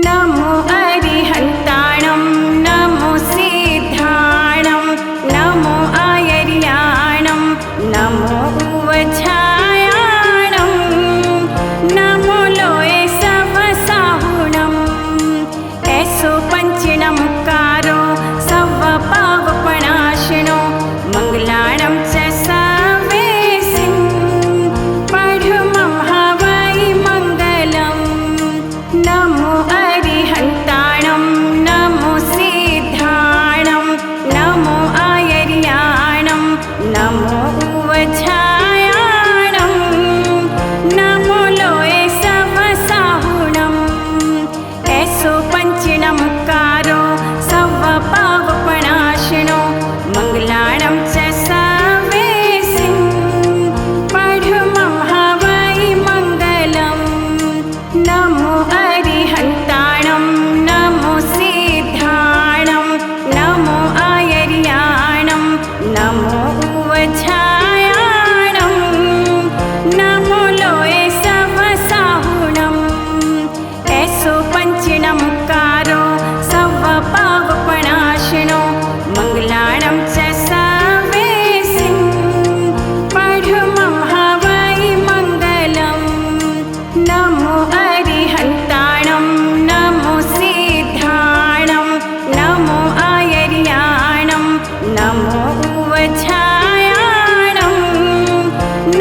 नमो अरिहन्ताणं नमो सिद्धाणं नमो आयर्याणं नमो उवछायाणं नमो लोये सवसाहुणम् ऐसो पञ्चनमकारो सवपावपणाशिनो मङ्गलाणं च सवेसिं पढुमं हवै मङ्गलम् नमो अरिहन्ताणं नमो सिद्धाणं नमो आयर्याणं नमो उवछायाणं नमो लोये सवसाहुणम् ऐसो पञ्चनमकारो सवपावपणाशिनो मङ्गलाणं च सवेसिं पढुमं हवै मङ्गलम् नमो अरिहन्ताणं नमो सिद्धाणं नमो आयर्याणं नमो उवछायाणं नमो लोये सवसाहुणम् ऐसो पञ्चनमकारो सवपावपणाशिनो मङ्गलाणं च सवेसिं पढुमं हवै मङ्गलम् नमो अरिहन्ताणं नमो सिद्धाणं नमो आयर्याणं नमो उवछायाणं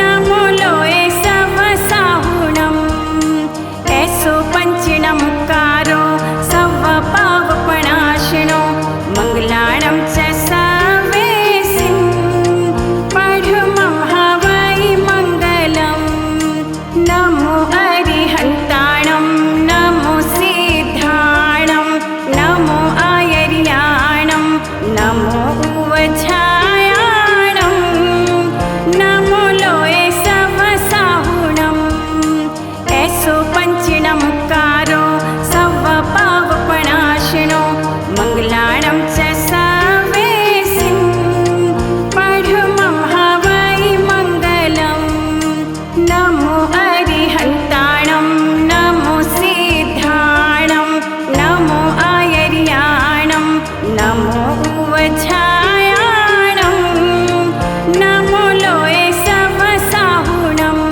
नमो लोये सवसाहुणम् ऐसो पञ्चनमकारो सवपावपणाशिनो मङ्गलाणं च सवेसिं पढुमं हवै मङ्गलम् नमो अरिहन्ताणं नमो सिद्धाणं नमो आयर्याणं नमो उवछायाणं नमो लोये सवसाहुणम् ऐसो पञ्चनमकारो सवपावपणाशिनो मङ्गलाणं च सवेसिं पढुमं हवै मङ्गलम् नमो अरिहन्ताणं नमो सिद्धाणं नमो आयर्याणं नमो उवछायाणं नमो लोये सवसाहुणम्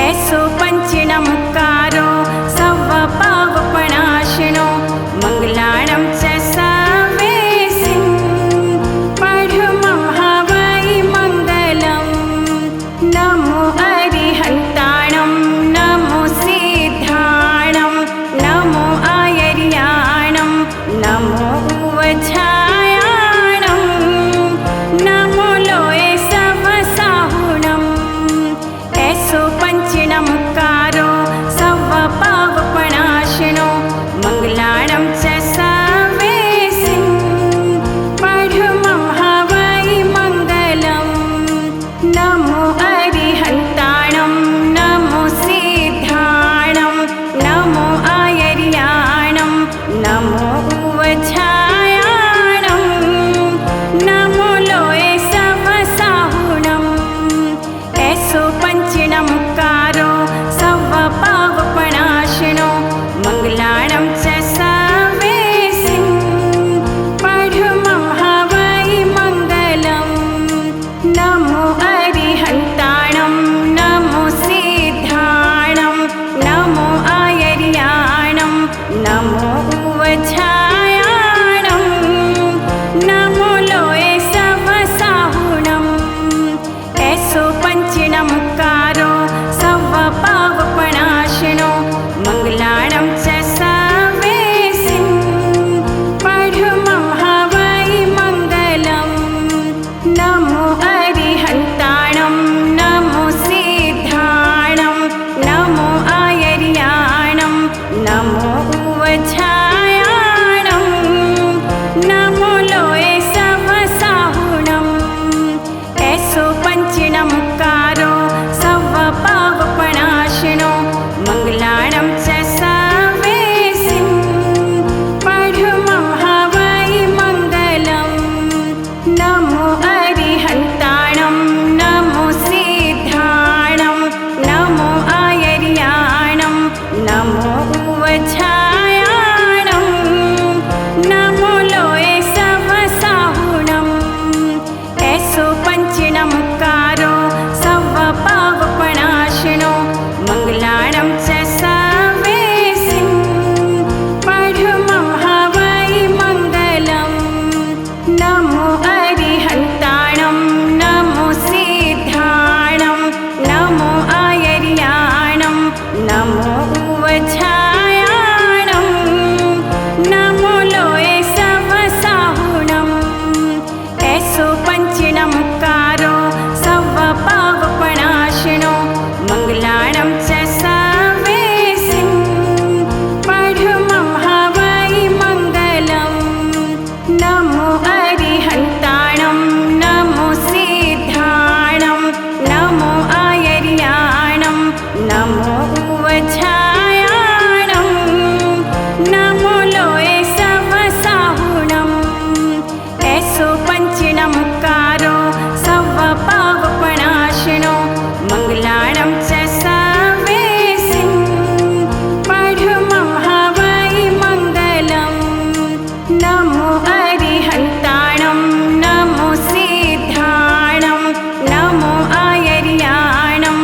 ऐसो पञ्चनमकारो सवपावपणाशिनो मङ्गलाणं च सवेसिं पढुमं हवै मङ्गलम् नमो अरिहन्ताणं नमो सिद्धाणं नमो आयर्याणं नमो उवछायाणं नमो लोये सवसाहुणम् ऐसो पञ्चनमकारो सवपावपणाशिनो मङ्गलाणं च सवेसिं पढुमं हवै मङ्गलम् नमो अरिहन्ताणं नमो सिद्धाणं नमो आयर्याणं नमो उवछायाणं नमो लोये सवसाहुणम् ऐसो पञ्चनमकारो सवपावपणाशिनो मङ्गलाणं च सवेसिं पढुमं हवै मङ्गलम् नमो अरिहन्ताणं नमो सिद्धाणं नमो आयर्याणं नमो उवछायाणं नमो लोये सवसाहुणम् ऐसो पञ्चनमकारो सवपावपणाशिनो मङ्गलाणं च सवेसिं पढुमं हवै मङ्गलम् नमो अरिहन्ताणं नमो सिद्धाणं नमो आयर्याणं नमो उवछायाणं नमो लोये सवसाहुणम् ऐसो पञ्चनमकारो सवपावपणाशिनो मङ्गलाणं च सवेसिं पढुमं हवै मङ्गलम् नमो अरिहन्ताणं नमो सिद्धाणं नमो आयर्याणं नमो उवछायाणं नमो उवछायाणं नमो लोये सवसाहुणम् ऐसो पंचनमकारो सवपावपणाशिनो मंगलाणं च सवेसिं पढुमं हवै मंगलं नमो अरिहन्ताणं नमो सिद्धाणं नमो आयर्याणं नमो उवछायाणं नमो लोये सवसाहुणम् ऐसो पंचनमकारो सवपावपणाशिनो मंगलाणं च सवेसिं पढुमं हवै मंगलं नमो अरिहन्ताणं नमो सिद्धाणं नमो आयर्याणं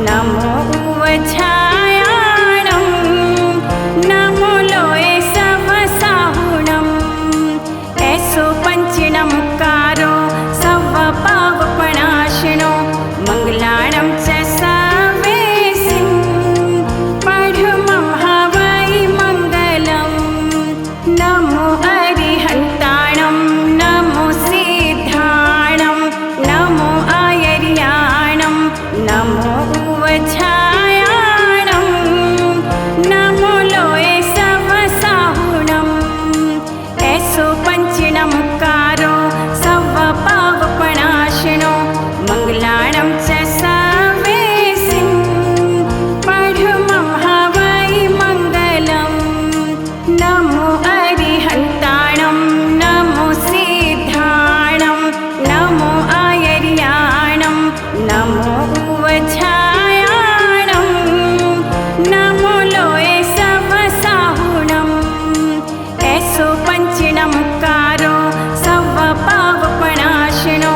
नमो उवछायाणं नमो लोये सवसाहुणम् ऐसो पंचनमकारो सवपावपणाशिनो मंगलाणं च सवेसिं पढुमं हवै मंगलं नमो अरिहन्ताणं नमो सिद्धाणं नमो आयर्याणं नमो उवछायाणं नमो लोये सवसाहुणम् ऐसो पंचनमकारो सवपावपणाशिनो मंगलाणं च सवेसिं पढुमं हवै मंगलं नमो अरिहन्ताणं नमो सिद्धाणं नमो आयर्याणं नमो उवछायाणं नमो लोये सवसाहुणम् ऐसो पंचनमकारो सवपावपणाशिनो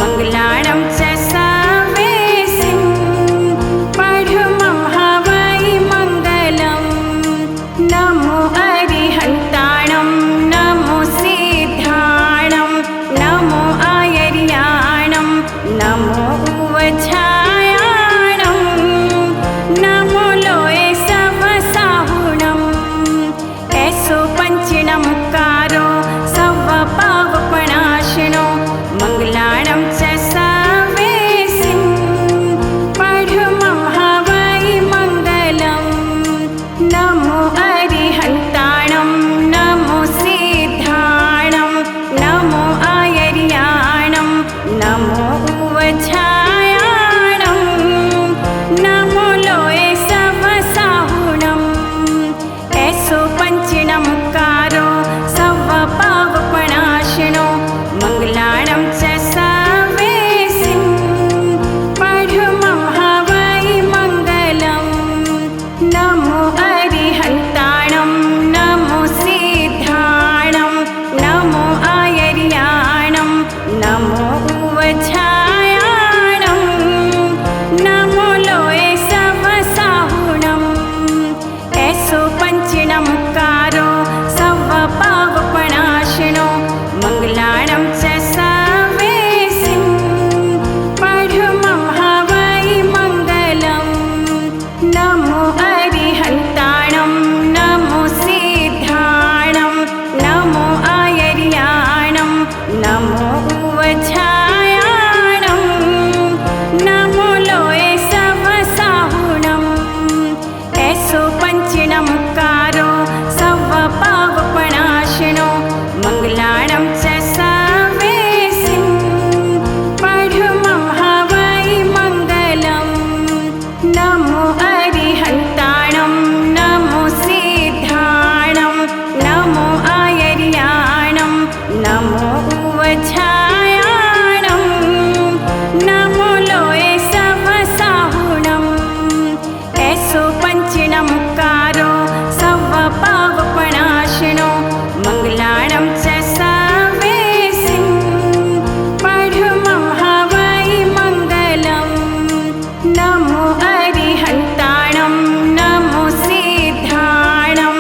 मंगलाणं च सवेसिं पढुमं हवै मंगलं नमो अरिहन्ताणं नमो सिद्धाणं नमो आयर्याणं नमो उवछायाणं नमो लोये सवसाहुणम् ऐसो पंचनमकारो सवपावपणाशिनो मंगलाणं च सवेसिं पढुमं हवै मंगलं नमो अरिहन्ताणं नमो सिद्धाणं नमो आयर्याणं नमो उवछायाणं नमो लोये सवसाहुणम् ऐसो पंचनमकारो सवपावपणाशिनो मंगलाणं च सवेसिं पढुमं हवै मंगलं नमो अरिहन्ताणं नमो सिद्धाणं नमो आयर्याणं नमो उवछायाणं नमो लोये सवसाहुणम् ऐसो पंचनमकारो सवपावपणाशिनो मंगलाणं च सवेसिं पढुमं हवै मंगलं नमो अरिहन्ताणं नमो सिद्धाणं नमो आयर्याणं नमो उवछायाणं नमो लोये सवसाहुणम् ऐसो पंचनमकारो सवपावपणाशिनो मंगलाणं च सवेसिं पढुमं हवै मंगलं नमो अरिहन्ताणं नमो सिद्धाणं नमो आयर्याणं नमो उवछायाणं नमो लोये सवसाहुणम् ऐसो पंचनमकारो सवपावपणाशिनो मंगलाणं च सवेसिं पढुमं हवै मंगलं नमो अरिहन्ताणं नमो सिद्धाणं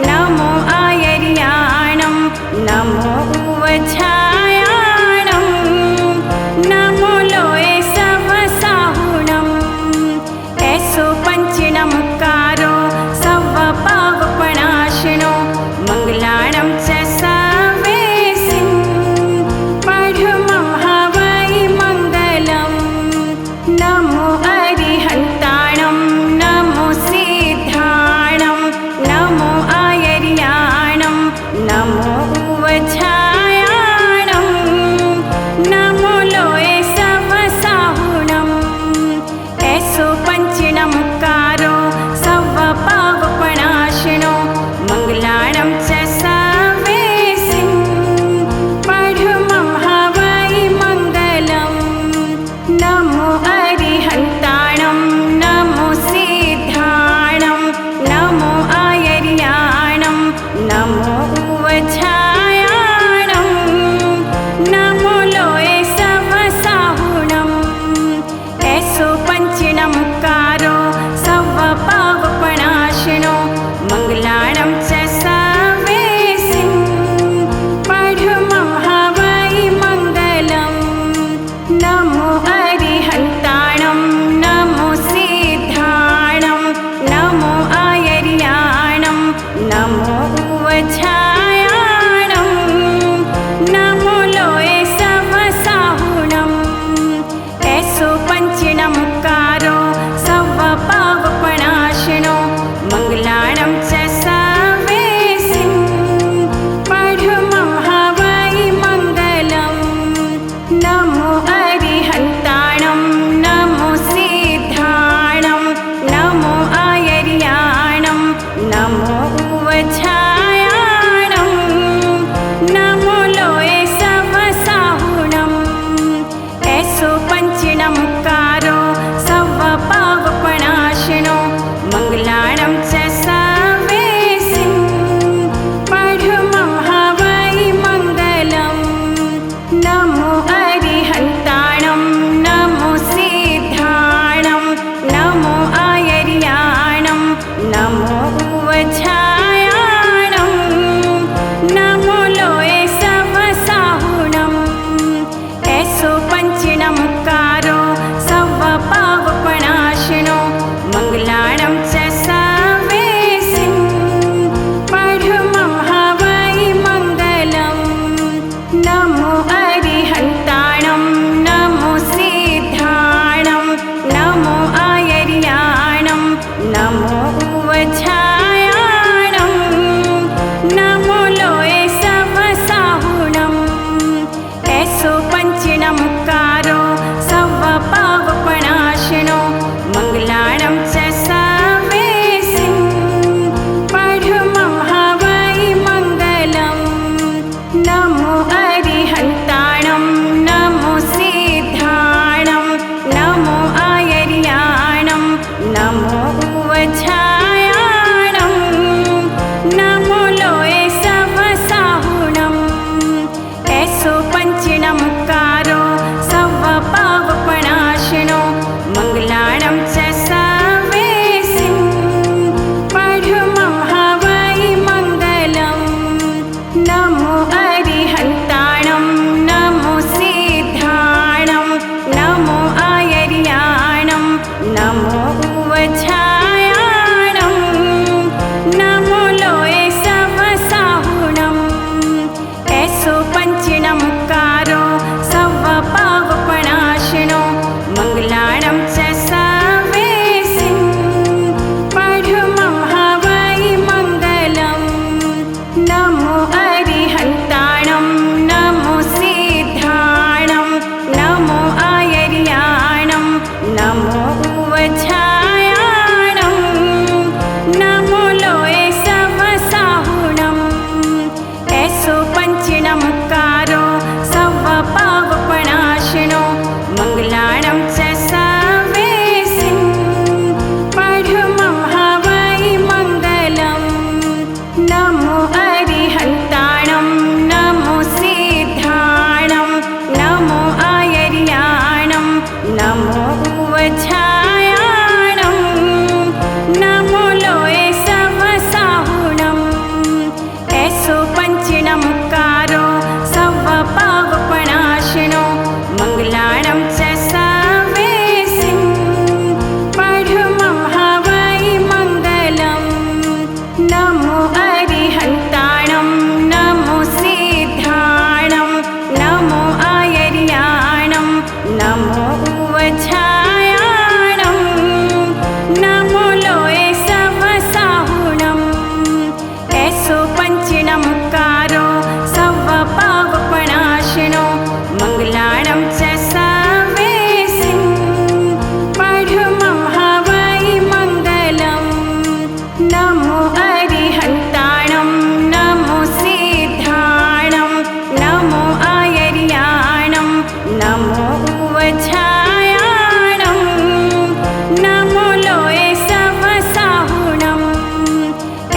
नमो आयर्याणं नमो उवछायाणं नमो लोये सवसाहुणम् ऐसो पंचनमकारो नमो उवछायाणं नमो लोये सवसाहुणं ऐसो पंचनमकारो सर्वपावपनाशिनो मंगलाणं च सवेसिं परमं हवै मंगलं नमो अरिहन्ताणं नमो सिद्धाणं नमो आयर्याणं नमो उवछायाणं नमो लोये सवसाहुणं ऐसो पंचनमकारो सर्वपावपनाशिनो मंगलाणं च सवेसिं परमं हवै मंगलं नमो अरिहन्ताणं नमो सिद्धाणं नमो आयर्याणं नमो उवछायाणं नमो लोये सवसाहुणं ऐसो पंचनमकारो सर्वपावपनाशिनो मंगलाणं च सवेसिं परमं हवै मंगलं नमो अरिहन्ताणं नमो सिद्धाणं नमो आयर्याणं नमो उवछायाणं नमो लोये सवसाहुणं ऐसो पंचनमकारो सर्वपावपनाशिनो मंगलाणं च सवेसिं परमं हवै मंगलं नमो अरिहन्ताणं नमो सिद्धाणं नमो आयर्याणं नमो उवछायाणं नमो लोये सवसाहुणं ऐसो पंचनमकारो सर्वपावपनाशिनो मंगलाणं च सवेसिं परमं हवै मंगलं नमो अरिहन्ताणं नमो सिद्धाणं नमो आयर्याणं नमो उवछायाणं नमो लोये सवसाहुणं ऐसो पंचनमकारो सर्वपावपनाशिनो मंगलाणं च सवेसिं परमं हवै मंगलं नमो अरिहन्ताणं नमो सिद्धाणं नमो आयर्याणं नमो उवछायाणं नमो लोये सवसाहुणं ऐसो पंचनमकारो सर्वपावपनाशिनो मंगलाणं च सवेसिं परमं हवै मंगलं नमो अरिहन्ताणं नमो सिद्धाणं नमो आयर्याणं नमो उवछायाणं नमो लोये सवसाहुणं ऐसो पंचनमकारो सर्वपावपनाशिनो मंगलाणं च सवेसिं परमं हवै मंगलं नमो अरिहन्ताणं नमो सिद्धाणं नमो आयर्याणं नमो उवछायाणं नमो लोये सवसाहुणं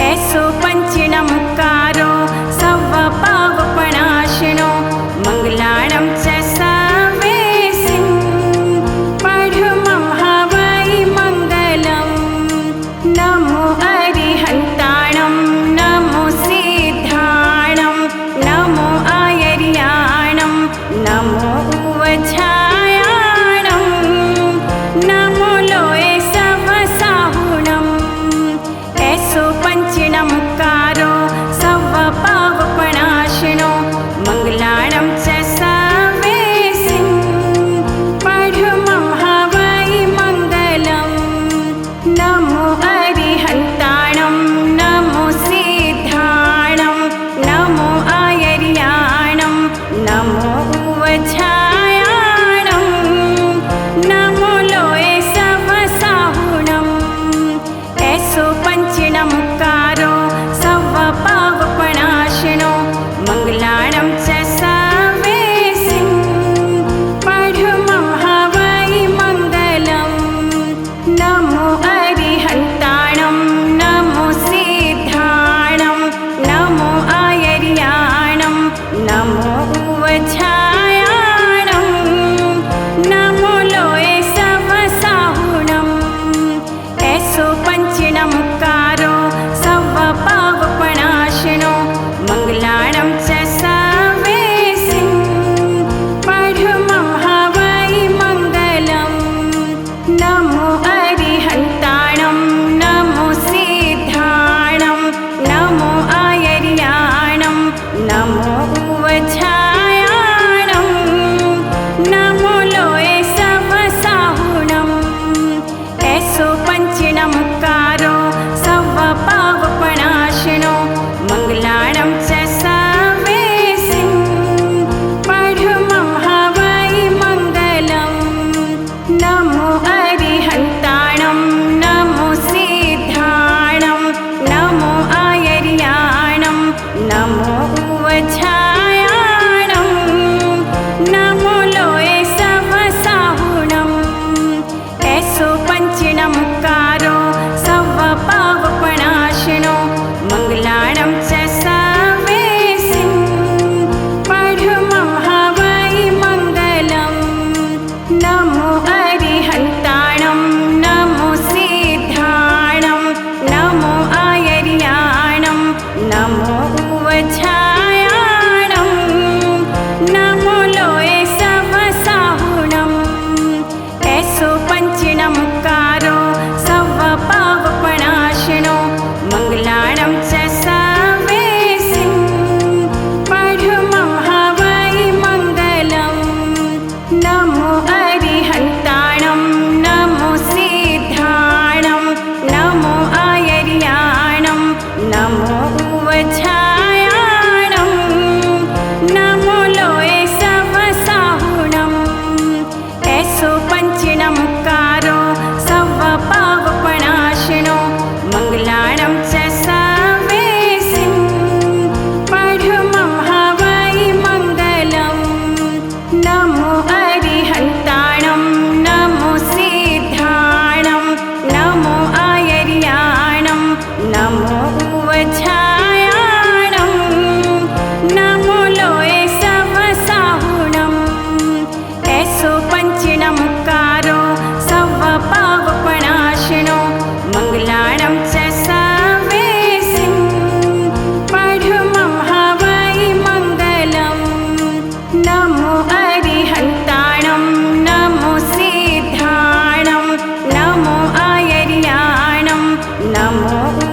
ऐसो पंचनमकारो सर्वपावपनाशिनो मंगलाणं च सवेसिं परमं हवै मंगलं नमो अरिहन्ताणं नमो सिद्धाणं नमो आयर्याणं नमो उवछायाणं नमो लोये सवसाहुणं ऐसो पंचनमकारो सर्वपावपनाशिनो मंगलाणं च सवेसिं परमं हवै मंगलं नमो अरिहन्ताणं नमो सिद्धाणं नमो आयर्याणं नमो उवछायाणं नमो लोये सवसाहुणं ऐसो पंचनमकारो सर्वपावपनाशिनो मंगलाणं च सवेसिं परमं हवै मंगलं नमो अरिहन्ताणं नमो सिद्धाणं नमो आयर्याणं नमो उवछायाणं पंचनमकारो सर्वपावपनाशिनो मंगलाणं च सवेसिं परमं हवै मंगलं नमो अरिहन्ताणं नमो सिद्धाणं नमो आयर्याणं नमो उवछायाणं नमो लोये सवसाहुणं ऐसो पंचनमकारो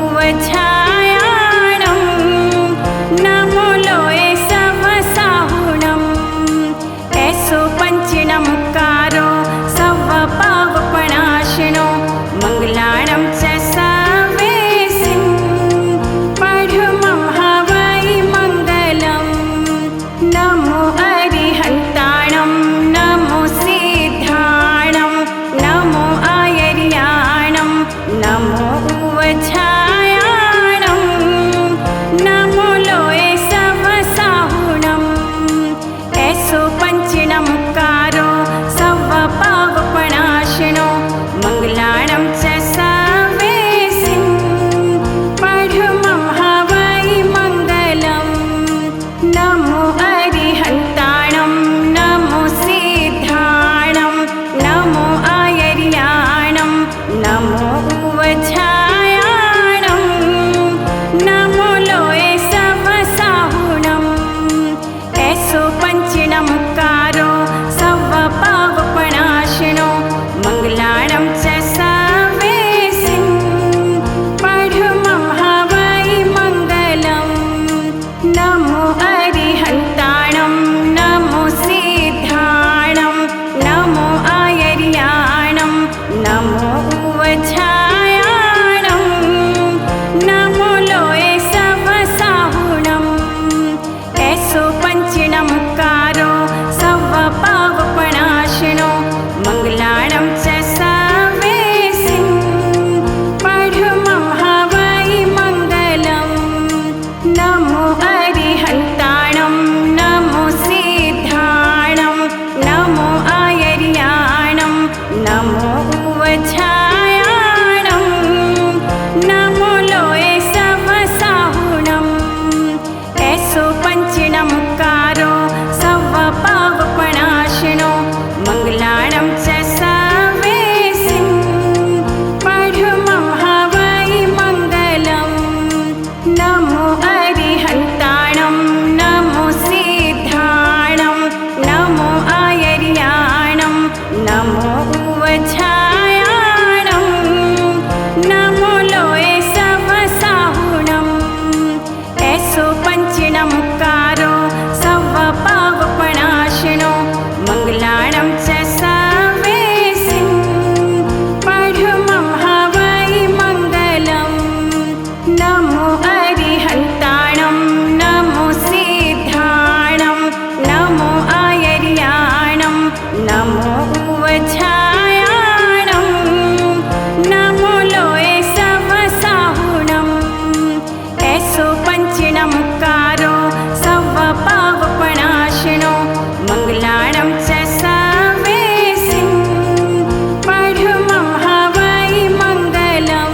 उवछायाणं नमो लोये सवसाहुणं ऐसो पंचनमकारो सवपावपणाशिनो मंगलाणं च सवेसिं पढुमं हवै मंगलं नमो अरिहन्ताणं नमो सिद्धाणं नमो आयर्याणं नमो उवछायाणं नमो लोये सवसाहुणं ऐसो पंचनमकारो सवपावपणाशिनो मंगलाणं च सवेसिं पढुमं हवै मंगलं नमो अरिहन्ताणं नमो सिद्धाणं नमो आयर्याणं नमो उवछायाणं नमो लोये सवसाहुणं ऐसो पंचनमकारो सवपावपणाशिनो मंगलाणं च सवेसिं पढुमं हवै मंगलं नमो अरिहन्ताणं नमो सिद्धाणं नमो आयर्याणं नमो उवछायाणं नमो लोये सवसाहुणं ऐसो पंचनमकारो सवपावपणाशिनो मंगलाणं च सवेसिं पढुमं हवै मंगलं नमो अरिहन्ताणं नमो सिद्धाणं नमो आयर्याणं नमो उवछायाणं नमो लोये सवसाहुणं ऐसो पंचनमकारो सवपावपणाशिनो मंगलाणं च सवेसिं पढुमं हवै मंगलं नमो अरिहन्ताणं नमो सिद्धाणं नमो आयर्याणं नमो उवछायाणं नमो लोये सवसाहुणं ऐसो पंचनमकारो सवपावपणाशिनो मंगलाणं च सवेसिं पढुमं हवै मंगलं नमो अरिहन्ताणं नमो सिद्धाणं नमो आयर्याणं नमो उवछायाणं नमो लोये सवसाहुणं ऐसो पंचनमकारो सवपावपणाशिनो मंगलाणं च सवेसिं पढुमं हवै मंगलं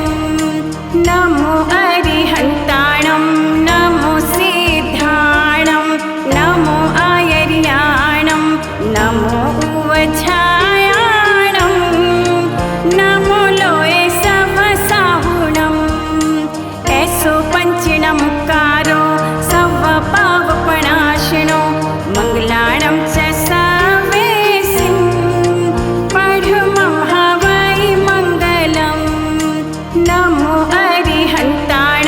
नमो अरिहन्ताणं नमो सिद्धाणं नमो आयर्याणं नमो उवछायाणं नमो लोये सवसाहुणं ऐसो पंचनमकारो सवपावपणाशिनो मंगलाणं च सवेसिं पढुमं हवै मंगलं नमो अरिहन्ताणं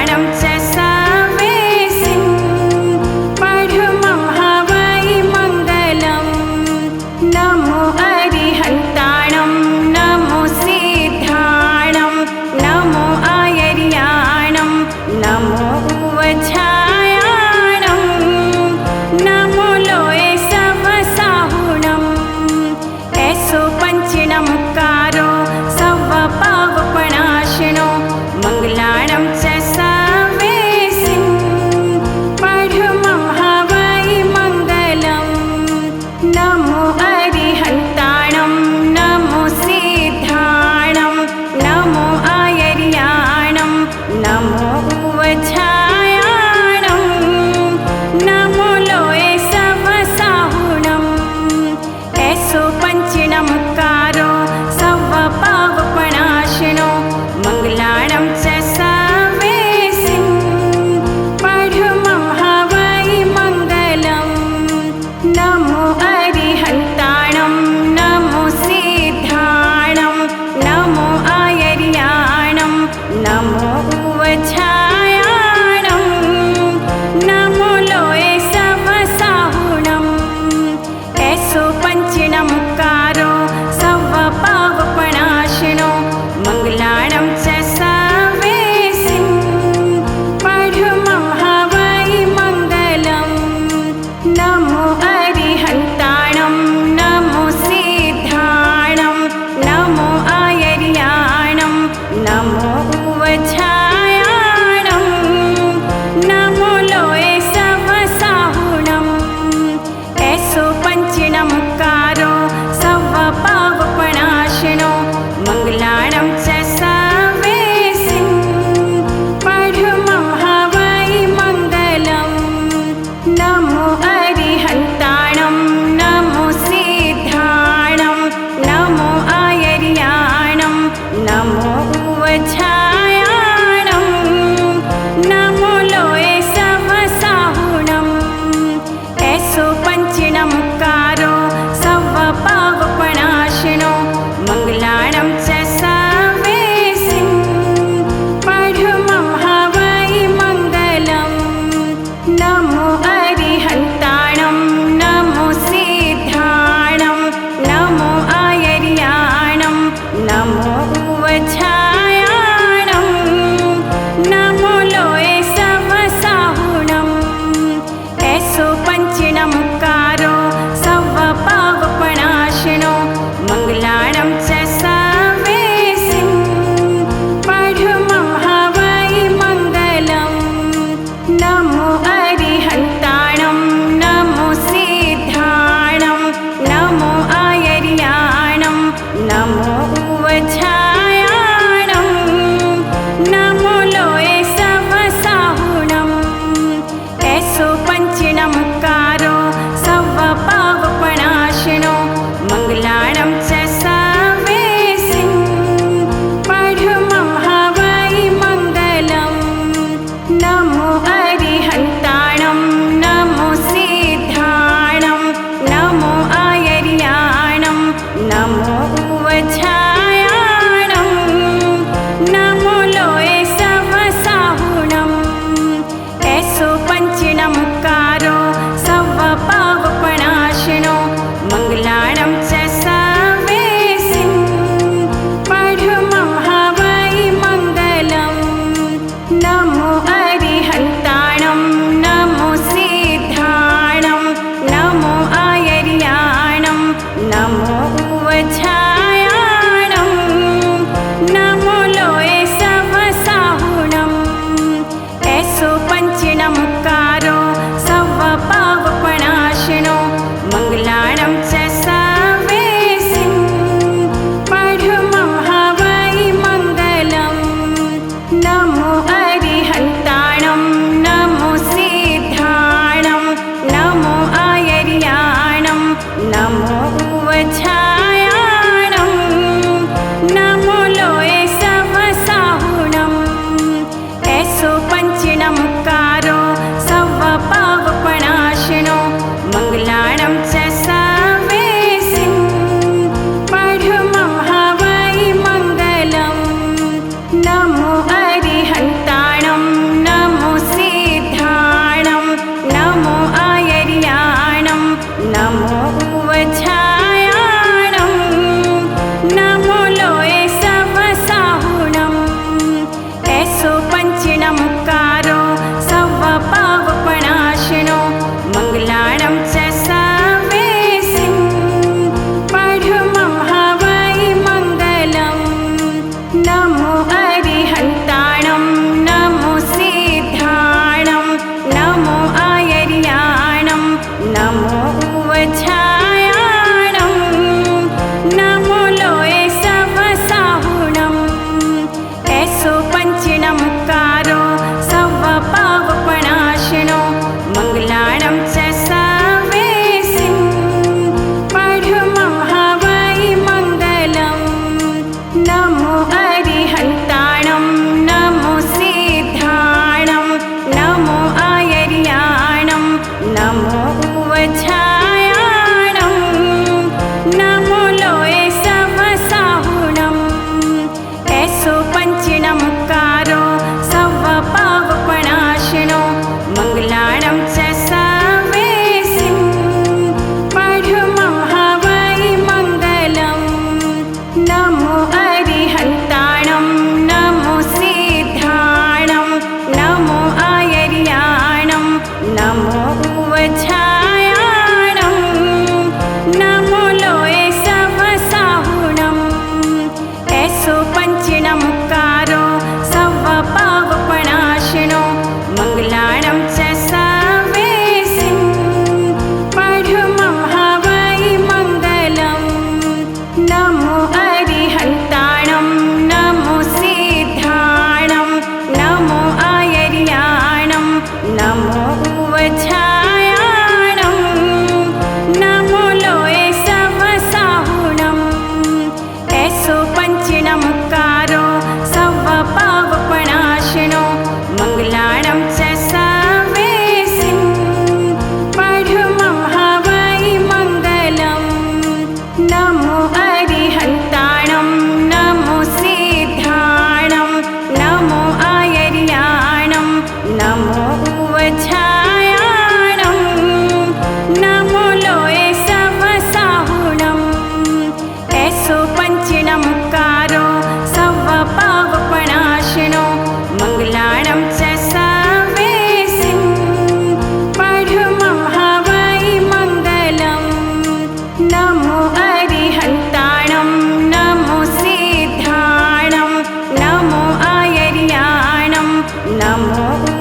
मङ्गलानं च सवेसिं पढुमं हवै मङ्गलं नमो अरिहन्ताणं नमो सिद्धाणं नमो आयर्याणं नमो उवझायाणं नमो लोये सवसाहुणं ऐसो पञ्चिणमुकारो सवपावपणाशिनो मङ्गलानं च सवेसिं पढुमं हवै मङ्गलं नमो अरिहन्ताणं नमो सिद्धाणं नमो आयर्याणं नमो उवझायाणं नमो लोये सवसाहुणं ऐसो पञ्चिणमुकारो सवपावपणाशिनो मङ्गलानं च सवेसिं पढुमं हवै मङ्गलं नमो अरिहन्ताणं नमो सिद्धाणं नमो आयर्याणं नमो उवझायाणं नमो लोये सवसाहुणं ऐसो पञ्चिणमुकारो सवपावपणाशिनो मङ्गलानं च सवेसिं पढुमं हवै मङ्गलं नमो अरिहन्ताणं नमो सिद्धाणं नमो आयर्याणं नमो उवझायाणं नमो लोये सवसाहुणं ऐसो पञ्चिणमुकारो सवपावपणाशिनो मङ्गलानं च सवेसिं पढुमं हवै मङ्गलं नमो अरिहन्ताणं नमो सिद्धाणं नमो आयर्याणं नमो उवझायाणं नमो लोये सवसाहुणं ऐसो पञ्चिणमुकारो सवपावपणाशिनो मङ्गलानं च सवेसिं पढुमं हवै मङ्गलं नमो अरिहन्ताणं नमो सिद्धाणं नमो आयर्याणं नमो उवझायाणं नमो लोये सवसाहुणं ऐसो पञ्चिणमुकारो सवपावपणाशिनो मङ्गलानं च सवेसिं पढुमं हवै मङ्गलं नमो अरिहन्ताणं नमो सिद्धाणं नमो आयर्याणं नमो उवझायाणं नमो लोये सवसाहुणं ऐसो पञ्चिणमुकारो सवपावपणाशिनो मङ्गलानं च सवेसिं पढुमं हवै मङ्गलं नमो अरिहन्ताणं नमो सिद्धाणं नमो आयर्याणं नमो उवझायाणं नमो लोये सवसाहुणं ऐसो पञ्चिणमुकारो सवपावपणाशिनो मङ्गलानं च सवेसिं पढुमं हवै मङ्गलं नमो अरिहन्ताणं नमो सिद्धाणं नमो आयर्याणं नमो उवझायाणं नमो लोये सवसाहुणं ऐसो पञ्चिणमुकारो सवपावपणाशिनो मङ्गलानं च सवेसिं पढुमं हवै मङ्गलं नमो अरिहन्ताणं नमो सिद्धाणं नमो आयर्याणं नमो उवझायाणं नमो लोये सवसाहुणं ऐसो पञ्चिणमुकारो सवपावपणाशिनो मङ्गलानं च सवेसिं पढुमं हवै मङ्गलं नमो अरिहन्ताणं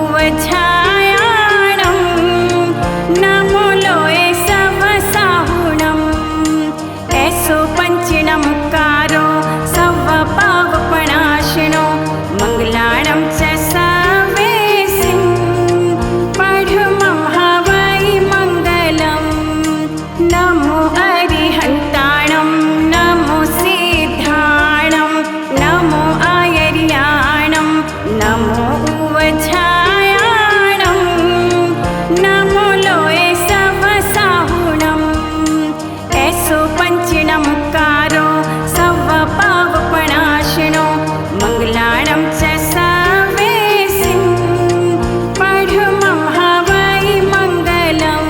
उवछायाणं नमो लोये सवसाहुणं ऐसो पंचनमकारो सवपावपणाशिनो मंगलाणं च सवेसिं पढुमं हवै मंगलं नमो अरिहन्ताणं नमो सिद्धाणं नमो आयर्याणं नमो उवछायाणं नमो लोये सवसाहुणं ऐसो पंचनमकारो सवपावपणाशिनो मंगलाणं च सवेसिं पढुमं हवै मंगलं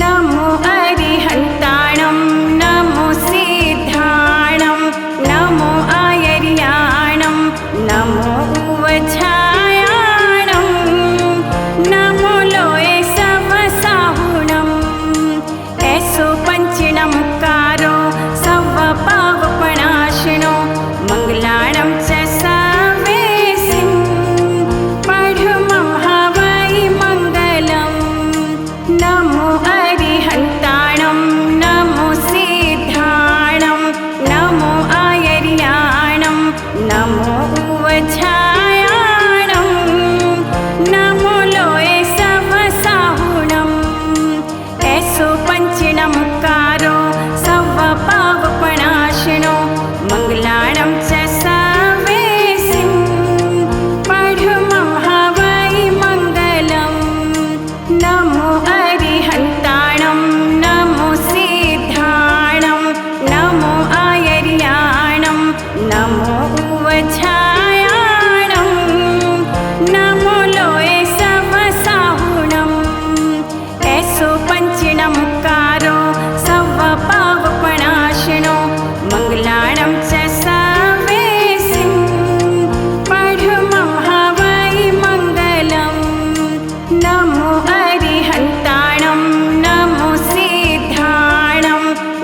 नमो अरिहन्ताणं नमो सिद्धाणं नमो आयर्याणं नमो उवछायाणं नमो लोये सवसाहुणं ऐसो पंचनमकारो सवपावपणाशिनो मंगलाणं च सवेसिं पढुमं हवै मंगलं नमो अरिहन्ताणं नमो सिद्धाणं नमो आयर्याणं नमो उवछायाणं नमो लोये सवसाहुणं ऐसो पंचनमकारो सवपावपणाशिनो मंगलाणं च सवेसिं पढुमं हवै मंगलं नमो अरिहन्ताणं नमो सिद्धाणं नमो आयर्याणं नमो उवछायाणं नमो लोये सवसाहुणं ऐसो पंचनमकारो सवपावपणाशिनो मंगलाणं च सवेसिं पढुमं हवै मंगलं नमो अरिहन्ताणं नमो सिद्धाणं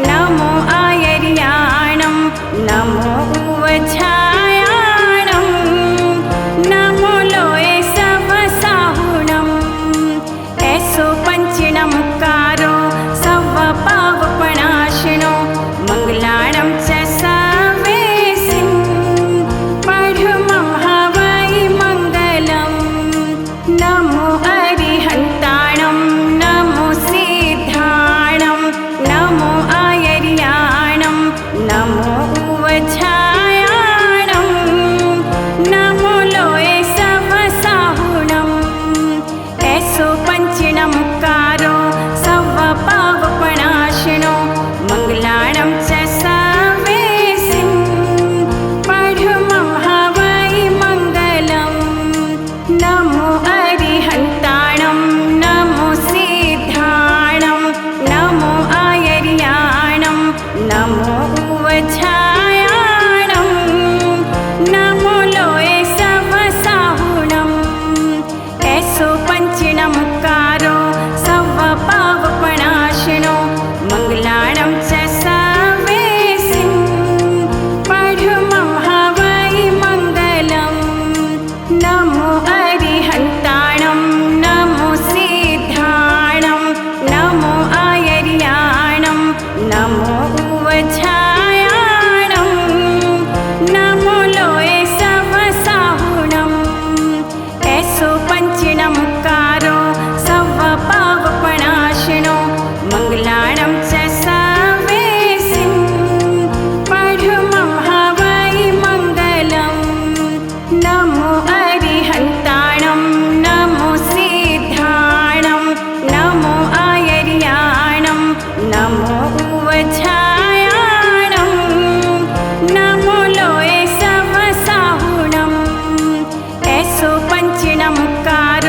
नमो आयर्याणं नमो उवछायाणं नमो लोये सवसाहुणं ऐसो पंचनमकारो सवपावपणाशिनो मंगलाणं च सवेसिं पढुमं हवै मंगलं नमो अरिहन्ताणं नमो सिद्धाणं नमो आयर्याणं नमो उवछायाणं नमो लोये सवसाहुणं ऐसो पंचनमकारो सवपावपणाशिनो मंगलाणं च सवेसिं पढुमं हवै मंगलं नमो अरिहन्ताणं नमो सिद्धाणं नमो आयर्याणं नमो उवछायाणं नमो लोये सवसाहुणं ऐसो पंचनमकारो सवपावपणाशिनो मंगलाणं च सवेसिं पढुमं हवै मंगलं नमो अरिहन्ताणं नमो सिद्धाणं नमो आयर्याणं नमो उवछायाणं नमो लोये सवसाहुणं ऐसो पंचनमकारो सवपावपणाशिनो मंगलाणं च सवेसिं पढुमं हवै मंगलं नमो अरिहन्ताणं नमो सिद्धाणं नमो आयर्याणं नमो उवछायाणं नमो लोये सवसाहुणं ऐसो पंचनमकारो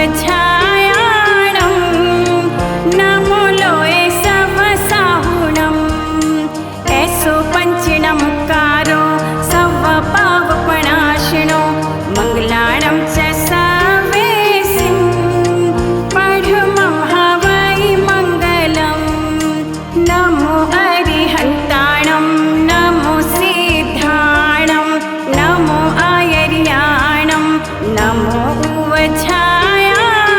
उवछायाणं नमो लोये सवसाहुणम् ऐसो पञ्चनमकारो सवपावपणाशिनो मङ्गलाणं च सवेसिं पढुमं हवै मङ्गलम् नमो अरिहन्ताणं नमो सिद्धाणं नमो आयर्याणं नमो उवछायाणं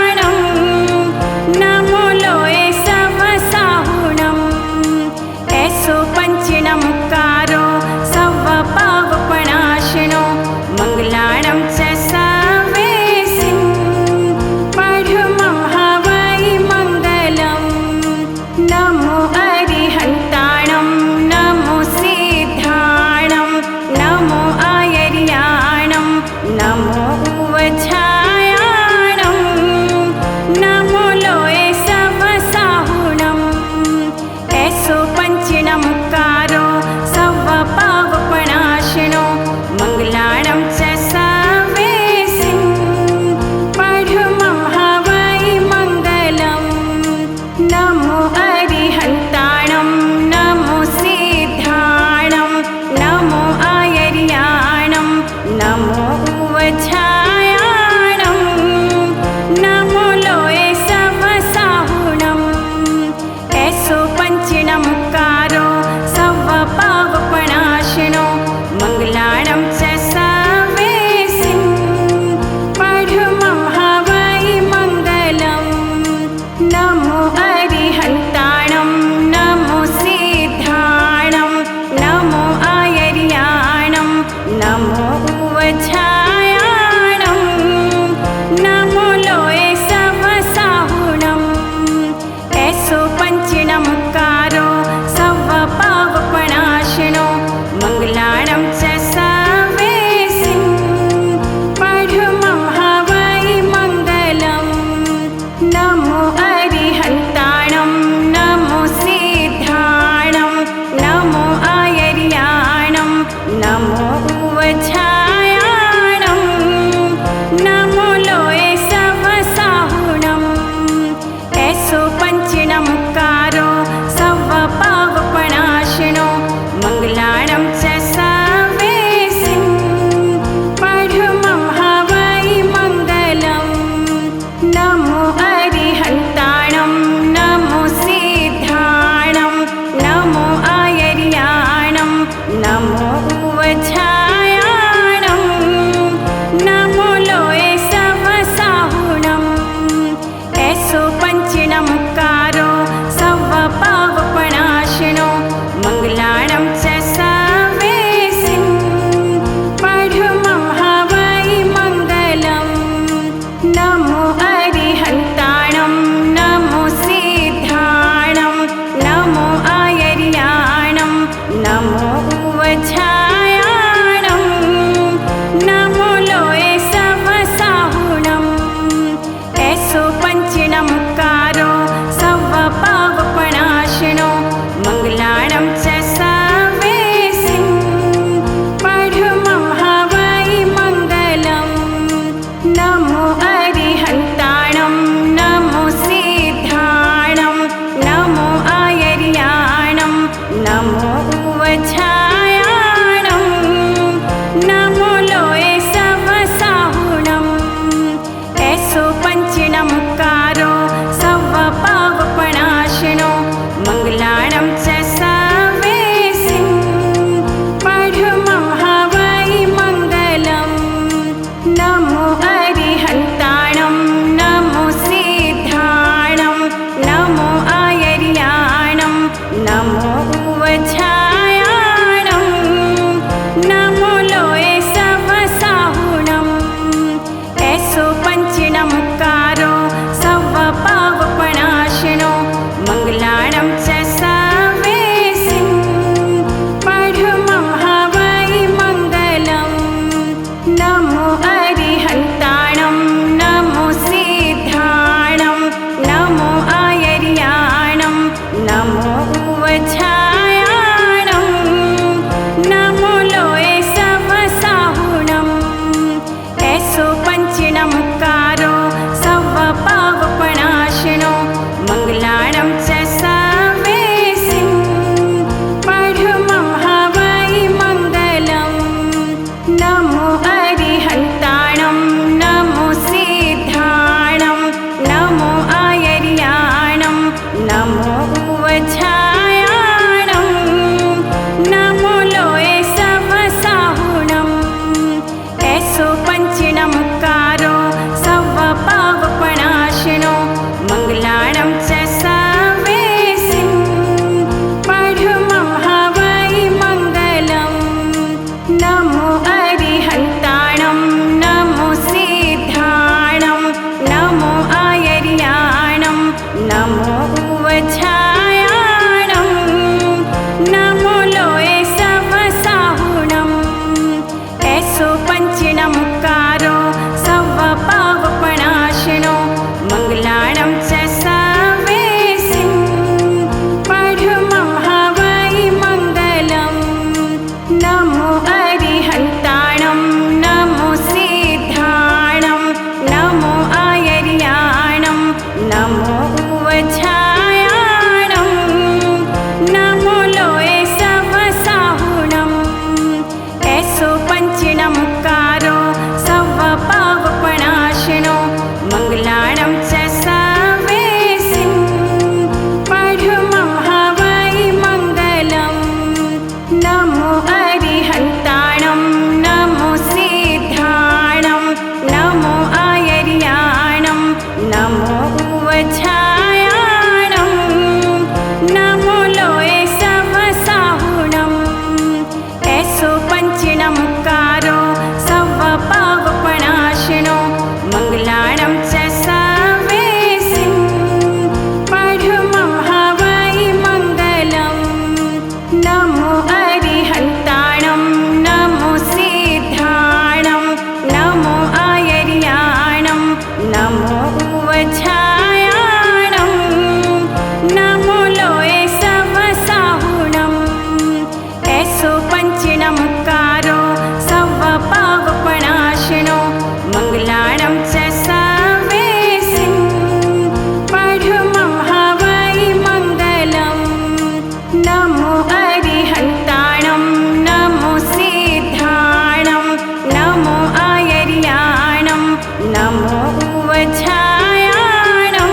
नमो उवछायाणं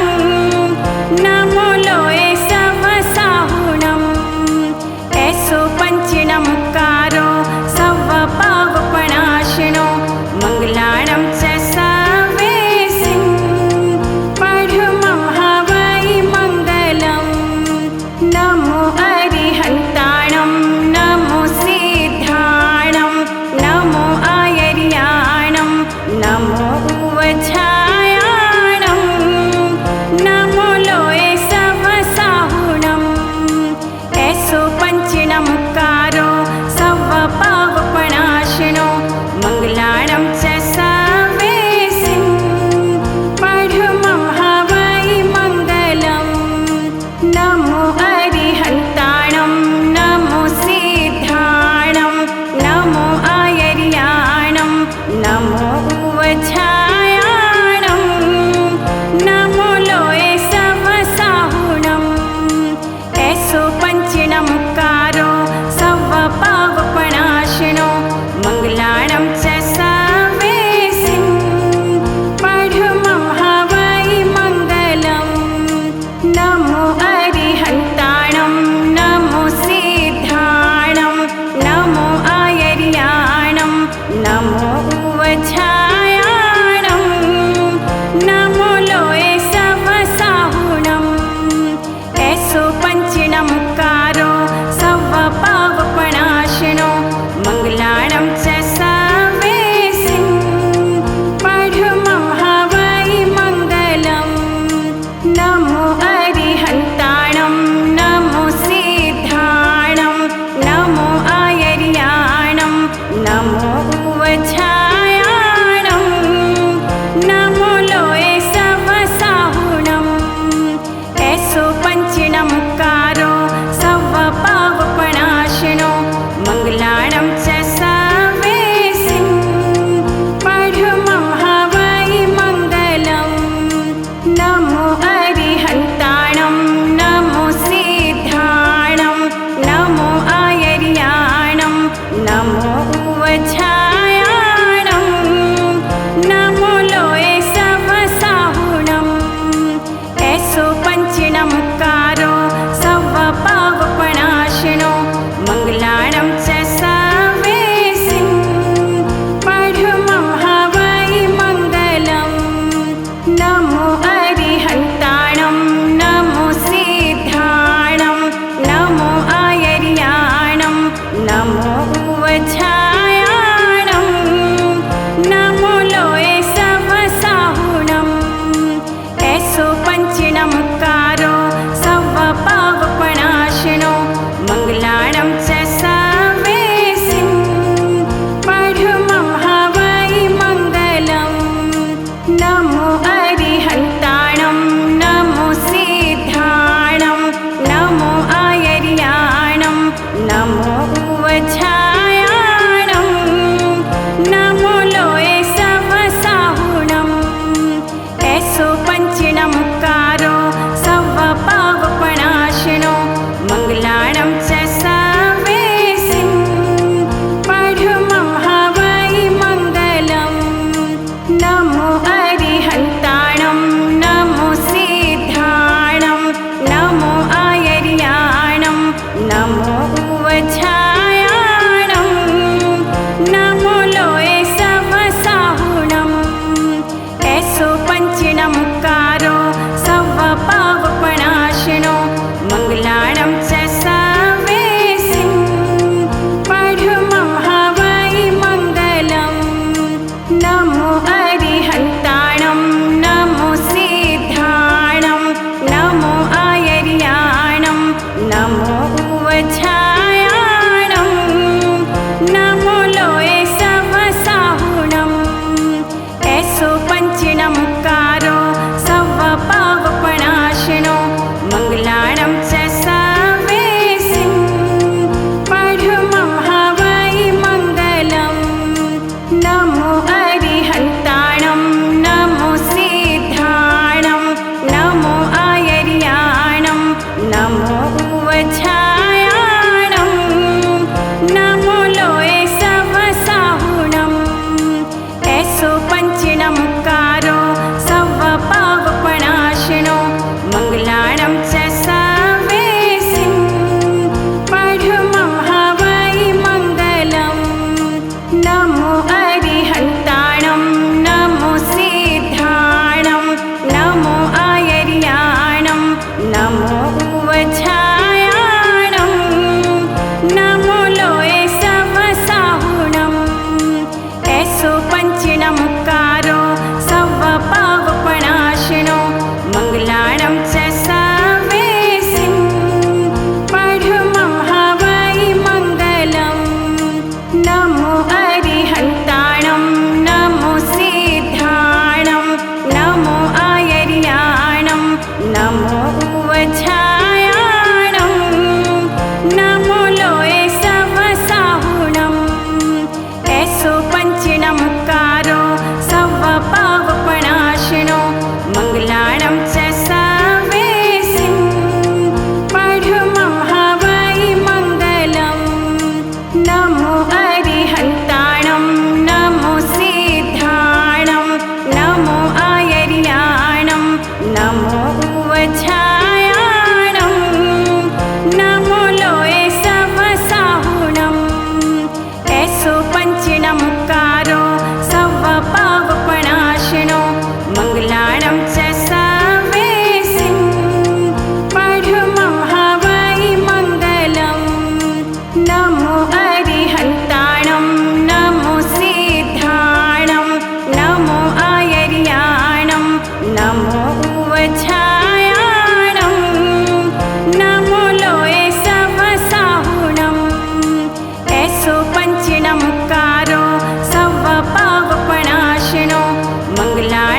नमो लोये सवसाहुणम् ऐसो पञ्चनमुकारो सवपावपणाशिनो मङ्गलाणं च सवेसिं पढुमं हवै मङ्गलम् नमो अरिहन्ताणं नमो सिद्धाणं नमो आयर्याणं नमो उवछायाणं नमो लोये सवसाहुणम् ऐसो पञ्चनमुकारो सवपावपणाशिनो मङ्गलाणं च सवेसिं पढुमं हवै मङ्गलम् नमो अरिहन्ताणं नमो सिद्धाणं नमो आयर्याणं नमो उवछायाणं नमो लोये सवसाहुणम् ऐसो पञ्चनमुकारो सवपावपणाशिनो मङ्गलाणं च सवेसिं पढुमं हवै मङ्गलम् नमो अरिहन्ताणं नमो सिद्धाणं नमो आयर्याणं नमो उवछायाणं नमो लोये सवसाहुणम् ऐसो पञ्चनमुकारो सवपावपणाशिनो मङ्गलाणं च सवेसिं पढुमं हवै मङ्गलम् नमो अरिहन्ताणं नमो सिद्धाणं नमो आयर्याणं नमो उवछायाणं नमो लोये सवसाहुणम् ऐसो पञ्चनमुकारो सवपावपणाशिनो मङ्गलाणं च सवेसिं पढुमं हवै मङ्गलम् नमो अरिहन्ताणं नमो सिद्धाणं नमो आयर्याणं नमो उवछायाणं नमो लोये सवसाहुणम् ऐसो पञ्चनमुकारो सवपावपणाशिनो मङ्गलाणं च सवेसिं पढुमं हवै मङ्गलम् नमो अरिहन्ताणं नमो सिद्धाणं नमो आयर्याणं नमो उवछायाणं नमो लोये सवसाहुणम् ऐसो पञ्चनमुकारो सवपावपणाशिनो मङ्गलाणं च सवेसिं पढुमं हवै मङ्गलम् नमो अरिहन्ताणं नमो सिद्धाणं नमो आयर्याणं नमो उवछायाणं नमो लोये सवसाहुणम् ऐसो पञ्चनमुकारो सवपावपणाशिनो मङ्गलाणं च सवेसिं पढुमं हवै मङ्गलम् नमो अरिहन्ताणं नमो सिद्धाणं नमो आयर्याणं नमो उवछायाणं नमो लोये सवसाहुणम् ऐसो पञ्चनमुकारो सवपावपणाशिनो मङ्गलाणं च सवेसिं पढुमं हवै मङ्गलम् नमो अरिहन्ताणं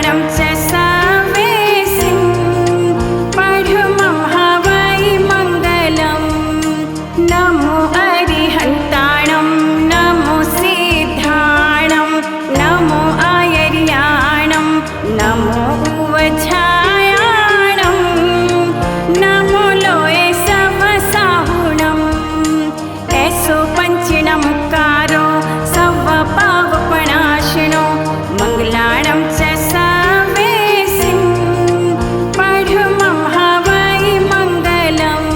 मङ्गलाणं च सवेसिं पढमं हवै मङ्गलम् नमो अरिहन्ताणं नमो सिद्धाणं नमो आयर्याणं नमो उवझायाणं नमो लोये सवसाहुणम् ऐसो पञ्चनमुक्कारो सर्वपावपणाशिनो मङ्गलाणं च सवेसिं पढमं हवै मङ्गलम्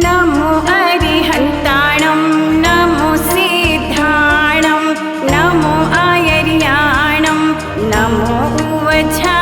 नमो अरिहन्ताणं नमो सिद्धाणं नमो आयर्याणं नमो उवझा